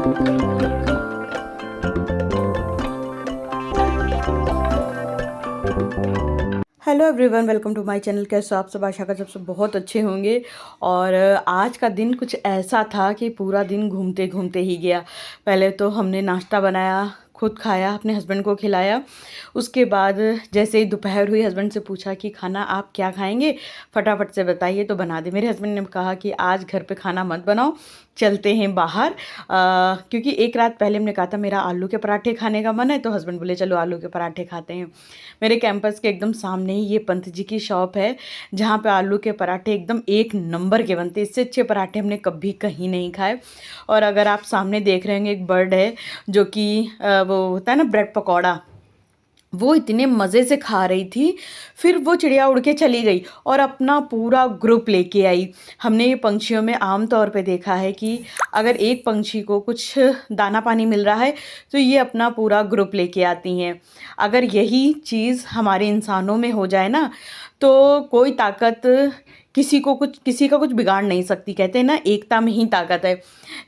Hello everyone, welcome to my channel. कैसे हो आप सब? आशा करते हैं सब बहुत अच्छे होंगे। और आज का दिन कुछ ऐसा था कि पूरा दिन घूमते घूमते ही गया। पहले तो हमने नाश्ता बनाया, खुद खाया, अपने हस्बैंड को खिलाया। उसके बाद जैसे ही दोपहर हुई, हस्बैंड से पूछा कि खाना आप क्या खाएंगे, फटाफट से बताइए तो बना दे। मेरे हस्बैंड ने कहा कि आज घर पे खाना मत बनाओ, चलते हैं बाहर। क्योंकि एक रात पहले हमने कहा था मेरा आलू के पराठे खाने का मन है, तो हस्बैंड बोले चलो आलू के पराठे खाते हैं। मेरे कैंपस के एकदम सामने ही ये पंत जी की शॉप है, जहाँ पे आलू के पराठे एकदम एक नंबर के बनते। इससे अच्छे पराठे हमने कभी कहीं नहीं खाए। और अगर आप सामने देख रहे होंगे, एक बर्ड है जो कि वो होता है ना ब्रेड पकौड़ा, वो इतने मज़े से खा रही थी। फिर वो चिड़िया उड़ के चली गई और अपना पूरा ग्रुप लेके आई। हमने ये पंछियों में आम तौर पे देखा है कि अगर एक पंछी को कुछ दाना पानी मिल रहा है तो ये अपना पूरा ग्रुप लेके आती हैं। अगर यही चीज़ हमारे इंसानों में हो जाए ना, तो कोई ताकत किसी का कुछ बिगाड़ नहीं सकती। कहते हैं ना, एकता में ही ताकत है,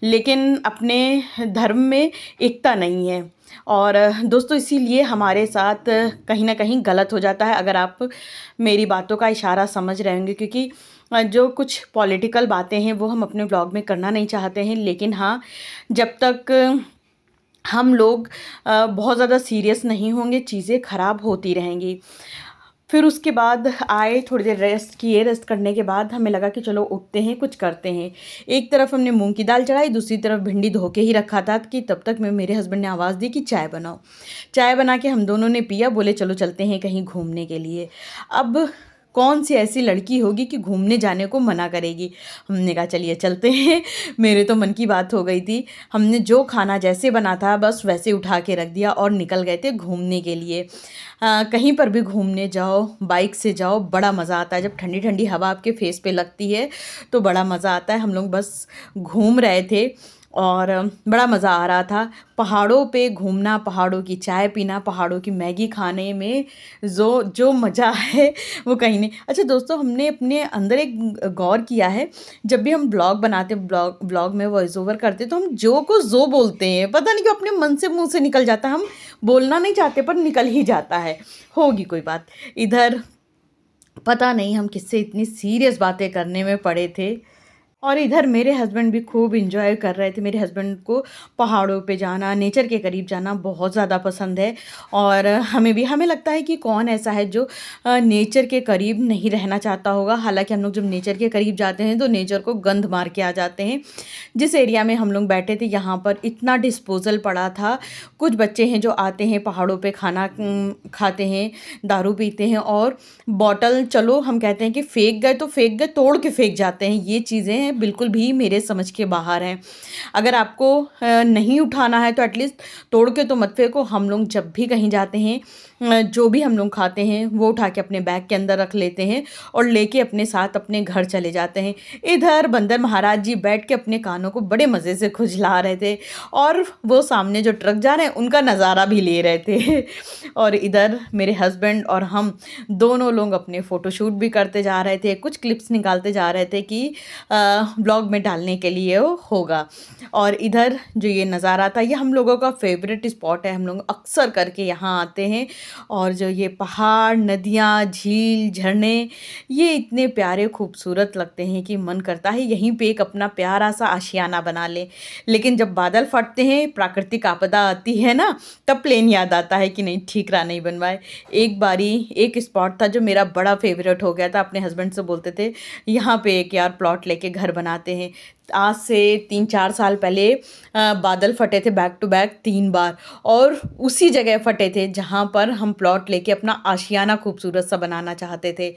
लेकिन अपने धर्म में एकता नहीं है। और दोस्तों, इसीलिए हमारे साथ कहीं ना कहीं गलत हो जाता है। अगर आप मेरी बातों का इशारा समझ रहे होंगे, क्योंकि जो कुछ पॉलिटिकल बातें हैं वो हम अपने ब्लॉग में करना नहीं चाहते हैं, लेकिन हाँ, जब तक हम लोग बहुत ज़्यादा सीरियस नहीं होंगे, चीज़ें ख़राब होती रहेंगी। फिर उसके बाद आए, थोड़ी देर रेस्ट किए। रेस्ट करने के बाद हमें लगा कि चलो उठते हैं, कुछ करते हैं। एक तरफ हमने मूंग की दाल चढ़ाई, दूसरी तरफ भिंडी धो के ही रखा था कि तब तक मेरे हस्बैंड ने आवाज़ दी कि चाय बनाओ। चाय बना के हम दोनों ने पिया। बोले चलो चलते हैं कहीं घूमने के लिए। अब कौन सी ऐसी लड़की होगी कि घूमने जाने को मना करेगी। हमने कहा चलिए चलते हैं। मेरे तो मन की बात हो गई थी। हमने जो खाना जैसे बना था बस वैसे उठा के रख दिया और निकल गए थे घूमने के लिए। कहीं पर भी घूमने जाओ, बाइक से जाओ, बड़ा मज़ा आता है। जब ठंडी ठंडी हवा आपके फेस पे लगती है तो बड़ा मज़ा आता है। हम लोग बस घूम रहे थे और बड़ा मज़ा आ रहा था। पहाड़ों पे घूमना, पहाड़ों की चाय पीना, पहाड़ों की मैगी खाने में जो जो मज़ा है वो कहीं नहीं। अच्छा दोस्तों, हमने अपने अंदर एक गौर किया है, जब भी हम ब्लॉग बनाते, ब्लॉग में वॉइस ओवर करते, तो हम जो को जो बोलते हैं, पता नहीं क्यों अपने मन से मुंह से निकल जाता है। हम बोलना नहीं चाहते पर निकल ही जाता है। होगी कोई बात। इधर पता नहीं हम किससे इतनी सीरियस बातें करने में पड़े थे। और इधर मेरे हस्बैंड भी खूब इंजॉय कर रहे थे। मेरे हस्बैंड को पहाड़ों पे जाना, नेचर के करीब जाना बहुत ज़्यादा पसंद है। और हमें लगता है कि कौन ऐसा है जो नेचर के करीब नहीं रहना चाहता होगा। हालांकि हम लोग जब नेचर के करीब जाते हैं तो नेचर को गंध मार के आ जाते हैं। जिस एरिया में हम लोग बैठे थे, यहाँ पर इतना डिस्पोजल पड़ा था। कुछ बच्चे हैं जो आते हैं पहाड़ों पे, खाना खाते हैं, दारू पीते हैं, और बॉटल, चलो हम कहते हैं कि फेंक गए तो फेंक गए, तोड़ के फेंक जाते हैं। ये चीज़ें बिल्कुल भी मेरे समझ के बाहर हैं। अगर आपको नहीं उठाना है तो एटलीस्ट तोड़ के तो मत फेंको। हम लोग जब भी कहीं जाते हैं, जो भी हम लोग खाते हैं वो उठा के अपने बैग के अंदर रख लेते हैं और लेके अपने साथ अपने घर चले जाते हैं। इधर बंदर महाराज जी बैठ के अपने कानों को बड़े मज़े से खुजला रहे थे और वो सामने जो ट्रक जा रहे हैं उनका नज़ारा भी ले रहे थे। और इधर मेरे हस्बैंड और हम दोनों लोग अपने फ़ोटोशूट भी करते जा रहे थे, कुछ क्लिप्स निकालते जा रहे थे कि ब्लॉग में डालने के लिए वो होगा। और इधर जो ये नज़ारा था, ये हम लोगों का फेवरेट स्पॉट है। हम लोग अक्सर करके यहाँ आते हैं। और जो ये पहाड़, नदियाँ, झील, झरने, ये इतने प्यारे खूबसूरत लगते हैं कि मन करता है यहीं पे एक अपना प्यारा सा आशियाना बना ले। लेकिन जब बादल फटते हैं, प्राकृतिक आपदा आती है ना, तब प्लेन याद आता है कि नहीं, ठीकरा नहीं बनवाए। एक बारी एक स्पॉट था जो मेरा बड़ा फेवरेट हो गया था। अपने हस्बैंड से बोलते थे यहाँ पे एक यार प्लॉट लेके घर बनाते हैं। आज से 3-4 साल पहले बादल फटे थे बैक टू बैक 3 बार, और उसी जगह फटे थे जहाँ पर हम प्लॉट लेके अपना आशियाना खूबसूरत सा बनाना चाहते थे।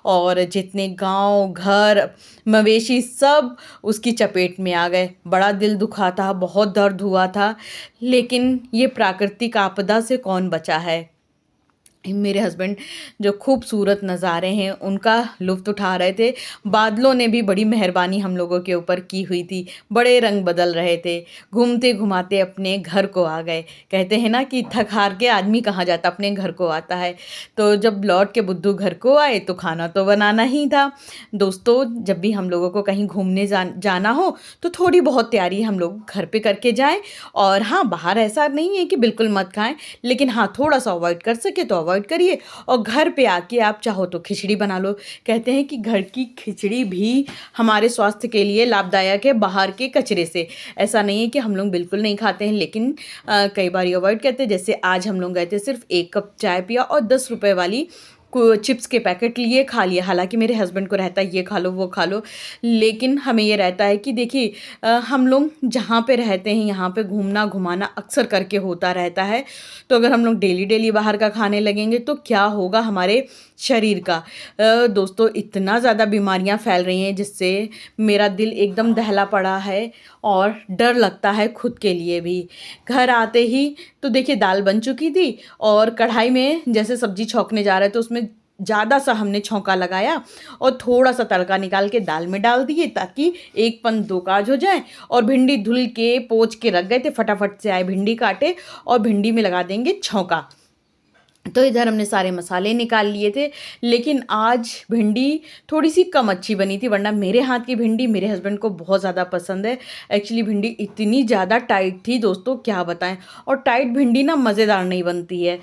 और जितने गांव, घर, मवेशी सब उसकी चपेट में आ गए। बड़ा दिल दुखा था, बहुत दर्द हुआ था। लेकिन ये प्राकृतिक आपदा से कौन बचा है? मेरे हस्बैंड जो खूबसूरत नज़ारे हैं उनका लुत्फ़ उठा रहे थे। बादलों ने भी बड़ी मेहरबानी हम लोगों के ऊपर की हुई थी, बड़े रंग बदल रहे थे। घूमते-घुमाते अपने घर को आ गए। कहते हैं ना कि थक हार के आदमी कहाँ जाता, अपने घर को आता है। तो जब लौट के बुद्धू घर को आए तो खाना तो बनाना ही था। दोस्तों, जब भी हम लोगों को कहीं घूमने जाना हो तो थोड़ी बहुत तैयारी हम लोग घर पे करके जाएँ। और हाँ, बाहर ऐसा नहीं है कि बिल्कुल मत खाएँ, लेकिन हाँ, थोड़ा-सा अवॉइड कर सकें तो अवॉइड करिए। और घर पे आके आप चाहो तो खिचड़ी बना लो। कहते हैं कि घर की खिचड़ी भी हमारे स्वास्थ्य के लिए लाभदायक है बाहर के कचरे से। ऐसा नहीं है कि हम लोग बिल्कुल नहीं खाते हैं, लेकिन कई बार अवॉइड करते हैं। जैसे आज हम लोग गए थे, सिर्फ़ 1 कप चाय पिया और ₹10 वाली को चिप्स के पैकेट लिए, खा लिए। हालाँकि मेरे हस्बैंड को रहता है ये खा लो, वो खा लो, लेकिन हमें ये रहता है कि देखिए हम लोग जहाँ पे रहते हैं यहाँ पे घूमना-घुमाना अक्सर करके होता रहता है। तो अगर हम लोग डेली-डेली बाहर का खाने लगेंगे तो क्या होगा हमारे शरीर का। दोस्तों, इतना ज़्यादा बीमारियाँ फैल रही हैं जिससे मेरा दिल एकदम दहला पड़ा है और डर लगता है खुद के लिए भी। घर आते ही तो देखिए दाल बन चुकी थी और कढ़ाई में जैसे सब्ज़ी छौंकने जा रहे थे, उसमें ज़्यादा-सा हमने छौंका लगाया और थोड़ा-सा तड़का निकाल के दाल में डाल दिए ताकि एक पंथ दो काज हो जाएँ। और भिंडी धुल के पोंछ के रख गए थे, फटाफट से आए भिंडी काटे और भिंडी में लगा देंगे छौंका। तो इधर हमने सारे मसाले निकाल लिए थे, लेकिन आज भिंडी थोड़ी-सी कम अच्छी बनी थी, वरना मेरे हाथ की भिंडी मेरे हस्बैंड को बहुत ज़्यादा पसंद है। एक्चुअली भिंडी इतनी ज़्यादा टाइट थी दोस्तों, क्या बताएँ। और टाइट भिंडी ना मज़ेदार नहीं बनती है।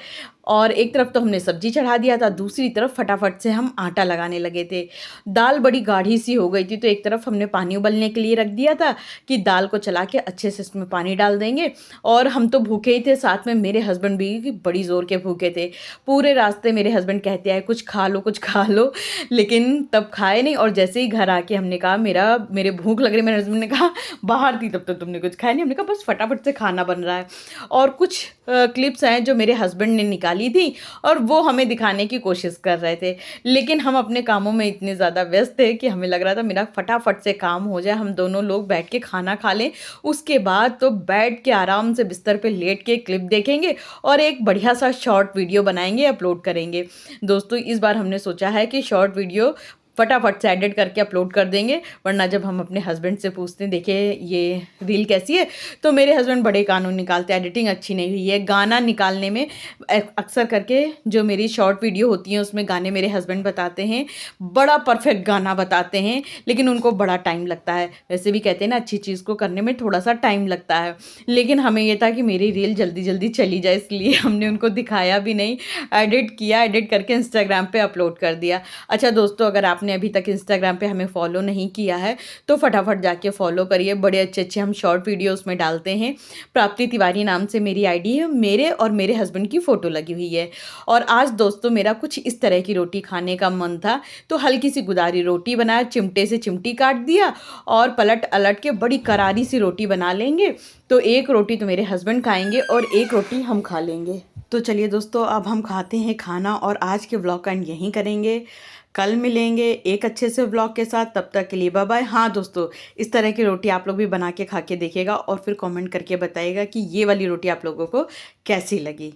और एक तरफ तो हमने सब्ज़ी चढ़ा दिया था, दूसरी तरफ फटाफट से हम आटा लगाने लगे थे। दाल बड़ी गाढ़ी-सी हो गई थी, तो एक तरफ हमने पानी उबलने के लिए रख दिया था कि दाल को चला के अच्छे से इसमें पानी डाल देंगे। और हम तो भूखे ही थे, साथ में मेरे हस्बैंड भी बड़ी ज़ोर के भूखे थे। पूरे रास्ते मेरे हस्बैंड कहते आए, "कुछ खा लो, कुछ खा लो।" लेकिन तब खाए नहीं। और जैसे ही घर आके हमने कहा मेरे भूख लग रही है, मेरे हस्बैंड ने कहा, "बाहर थी तब तक तुमने कुछ खाया नहीं?" हमने कहा, "बस फटाफट से खाना बन रहा है।" और कुछ क्लिप्स हैं जो मेरे हस्बैंड ने निकाली थी और वो हमें दिखाने की कोशिश कर रहे थे। लेकिन हम अपने कामों में इतने ज़्यादा व्यस्त थे कि हमें लग रहा था मेरा फटाफट से काम हो जाए, हम दोनों लोग बैठ के खाना खा लें। उसके बाद तो बैठ के आराम से बिस्तर पे लेट के क्लिप देखेंगे और एक बढ़िया-सा शॉर्ट वीडियो बनाएँगे, अपलोड करेंगे। दोस्तों, इस बार हमने सोचा है कि शॉर्ट वीडियो फटाफट से एडिट करके अपलोड कर देंगे, वरना जब हम अपने हस्बैंड से पूछते हैं, देखिए ये रील कैसी है, तो मेरे हस्बैंड बड़े कानून निकालते हैं, एडिटिंग अच्छी नहीं हुई है। गाना निकालने में अक्सर करके जो मेरी शॉर्ट वीडियो होती हैं उसमें गाने मेरे हस्बैंड बताते हैं, बड़ा परफेक्ट गाना बताते हैं, लेकिन उनको बड़ा टाइम लगता है। वैसे भी कहते हैं ना, अच्छी चीज़ को करने में थोड़ा-सा टाइम लगता है, लेकिन हमें ये था कि मेरी रील जल्दी-जल्दी चली जाए, इसलिए हमने उनको दिखाया भी नहीं, एडिट किया, एडिट करके इंस्टाग्राम पे अपलोड कर दिया। अच्छा दोस्तों, अगर आपने अभी तक इंस्टाग्राम पे हमें फॉलो नहीं किया है तो फटाफट जाके फॉलो करिए। बड़े अच्छे-अच्छे हम शॉर्ट वीडियो उसमें डालते हैं। प्राप्ति तिवारी नाम से मेरी आईडी है, मेरे और मेरे हस्बैंड की फ़ोटो लगी हुई है। और आज दोस्तों मेरा कुछ इस तरह की रोटी खाने का मन था, तो हल्की सी गुदारी रोटी बनाया, चिमटे से चिमटी काट दिया और पलट-अलट के बड़ी करारी सी रोटी बना लेंगे। तो एक रोटी तो मेरे हस्बैंड खाएँगे और एक रोटी हम खा लेंगे। तो चलिए दोस्तों, अब हम खाते हैं खाना और आज के व्लॉग का एंड यहीं करेंगे। कल मिलेंगे एक अच्छे से व्लॉग के साथ, तब तक के लिए बाय बाय। हाँ दोस्तों, इस तरह की रोटी आप लोग भी बना के खा के देखिएगा और फिर कमेंट करके बताइएगा कि ये वाली रोटी आप लोगों को कैसी लगी।